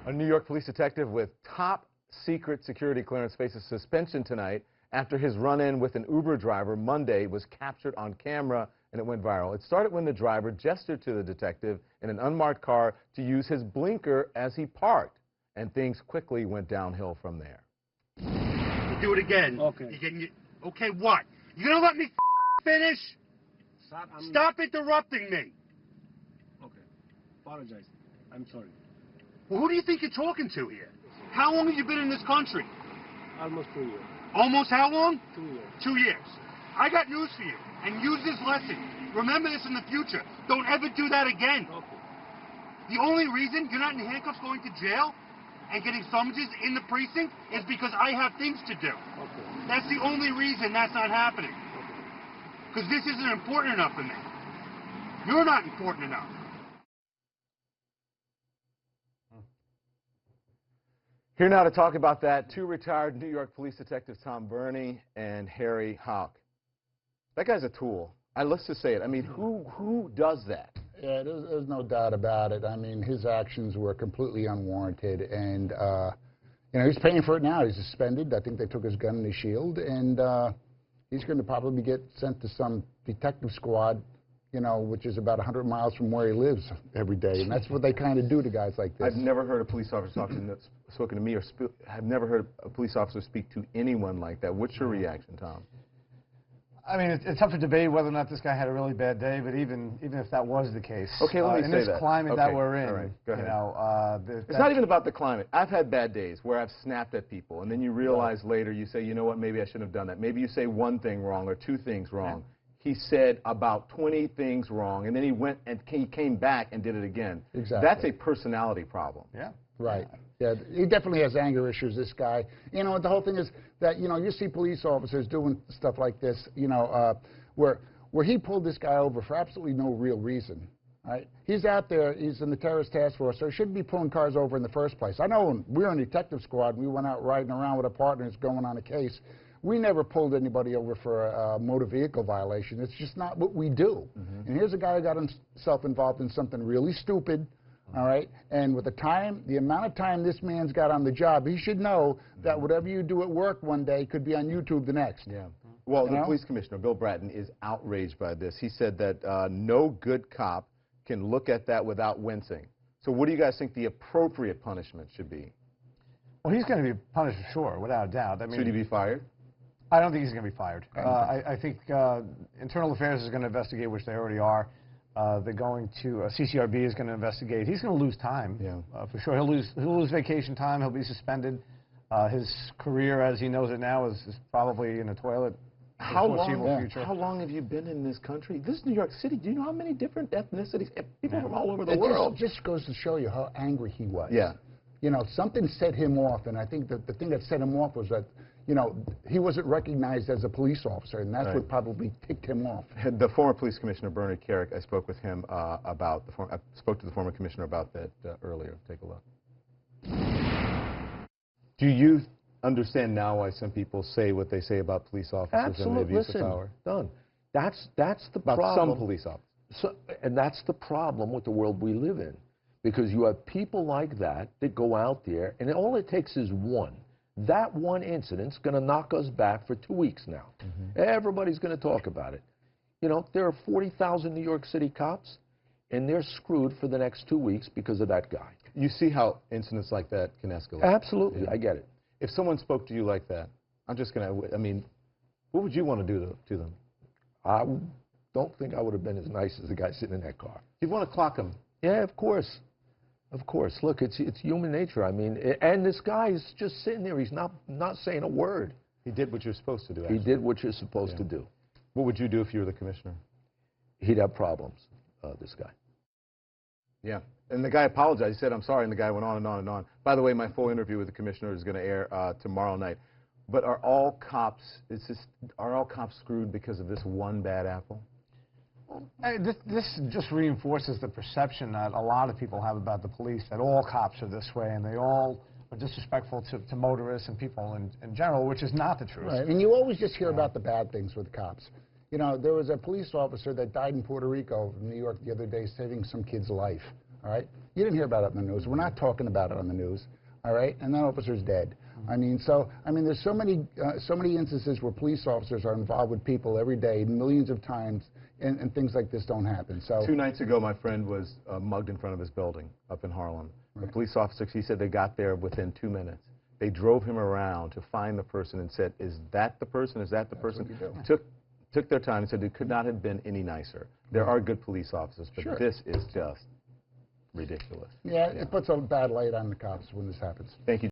A New York police detective with top secret security clearance faces suspension tonight after his run-in with an Uber driver Monday was captured on camera and it went viral. It started when the driver gestured to the detective in an unmarked car to use his blinker as he parked, and things quickly went downhill from there. You do it again. Okay. Okay, what? You gonna let me finish? Stop interrupting me. Okay. Apologize. I'm sorry. Well, who do you think you're talking to here? How long have you been in this country? Almost 2 years. Almost how long? 2 years. 2 years. I got news for you, and use this lesson. Remember this in the future. Don't ever do that again. Okay. The only reason you're not in handcuffs going to jail and getting summonses in the precinct is because I have things to do. Okay. That's the only reason that's not happening. Because this isn't important enough for me. You're not important enough. Here now to talk about that, two retired New York police detectives, Tom Burney and Harry Houck. That guy's a tool. Let's just say it. I mean, who does that? Yeah, there's no doubt about it. I mean, his actions were completely unwarranted, and you know, he's paying for it now. He's suspended. I think they took his gun and his shield, and he's going to probably get sent to some detective squad, you know, which is about 100 miles from where he lives every day, and that's what they kind of do to guys like this. I've never heard a police officer spoken to me, or I've never heard a police officer speak to anyone like that. What's your reaction, Tom? I mean, it's tough to debate whether or not this guy had a really bad day, but even if that was the case, okay, let me say in this that. climate that we're in, all right, go ahead. you know, it's not even about the climate. I've had bad days where I've snapped at people, and then you realize later, you say, you know what, maybe I shouldn't have done that. Maybe you say one thing wrong or two things wrong. He said about 20 things wrong, and then he went and he came back and did it again. Exactly. That's a personality problem. Yeah. Right. Yeah, he definitely has anger issues, this guy. You know, the whole thing is that, you know, you see police officers doing stuff like this, you know, where he pulled this guy over for absolutely no real reason. Right? He's out there, he's in the terrorist task force, so he shouldn't be pulling cars over in the first place. I know when we were in the detective squad, and we went out riding around with our partners going on a case. We never pulled anybody over for a motor vehicle violation. It's just not what we do. Mm-hmm. And here's a guy who got himself involved in something really stupid, all right? And with the amount of time this man's got on the job, he should know that whatever you do at work one day could be on YouTube the next. Yeah. Well, the police commissioner, Bill Bratton, is outraged by this. He said that no good cop can look at that without wincing. So what do you guys think the appropriate punishment should be? Well, he's going to be punished for sure, without a doubt. I mean, should he be fired? I don't think he's going to be fired. I think Internal Affairs is going to investigate, which they already are. They're going to CCRB is going to investigate. He's going to lose time, for sure. He'll lose vacation time. He'll be suspended. His career, as he knows it now, is probably in the toilet. How long have you been in this country? This is New York City. Do you know how many different ethnicities, people from all over the world? It just goes to show you how angry he was. Yeah. You know, something set him off, and I think that the thing that set him off was that, you know, he wasn't recognized as a police officer, and that's what probably ticked him off. The former police commissioner, Bernard Kerik, I spoke with him about I spoke to the former commissioner about that earlier. Take a look. Do you understand now why some people say what they say about police officers and the abuse of power? Done. That's the about problem. Some police officers. And that's the problem with the world we live in. Because you have people like that go out there, and all it takes is one. That one incident's going to knock us back for 2 weeks now. Mm-hmm. Everybody's going to talk about it. You know, there are 40,000 New York City cops, and they're screwed for the next 2 weeks because of that guy. You see how incidents like that can escalate. Absolutely, I get it. If someone spoke to you like that, I'm just going to, I mean, what would you want to do to them? I don't think I would have been as nice as the guy sitting in that car. You'd want to clock him. Yeah, of course. Of course. Look, it's human nature. I mean, and this guy is just sitting there. He's not saying a word. He did what you're supposed to do, actually. He did what you're supposed to do. What would you do if you were the commissioner? He'd have problems, this guy. Yeah. And the guy apologized. He said, I'm sorry, and the guy went on and on and on. By the way, my full interview with the commissioner is going to air tomorrow night. But are all cops screwed because of this one bad apple? This just reinforces the perception that a lot of people have about the police, that all cops are this way, and they all are disrespectful to motorists and people in general, which is not the truth. Right, and you always just hear about the bad things with cops. You know, there was a police officer that died in Puerto Rico, New York, the other day, saving some kid's life. all right? You didn't hear about it in the news. We're not talking about it on the news, all right? And that officer's dead. I mean, there's so many instances where police officers are involved with people every day, millions of times, and things like this don't happen. So 2 nights ago, my friend was mugged in front of his building up in Harlem. The police officers, he said they got there within 2 minutes. They drove him around to find the person and said, is that the person? Is that the person? Took their time and said it could not have been any nicer. There are good police officers, but this is just ridiculous. Yeah, it puts a bad light on the cops when this happens. Thank you.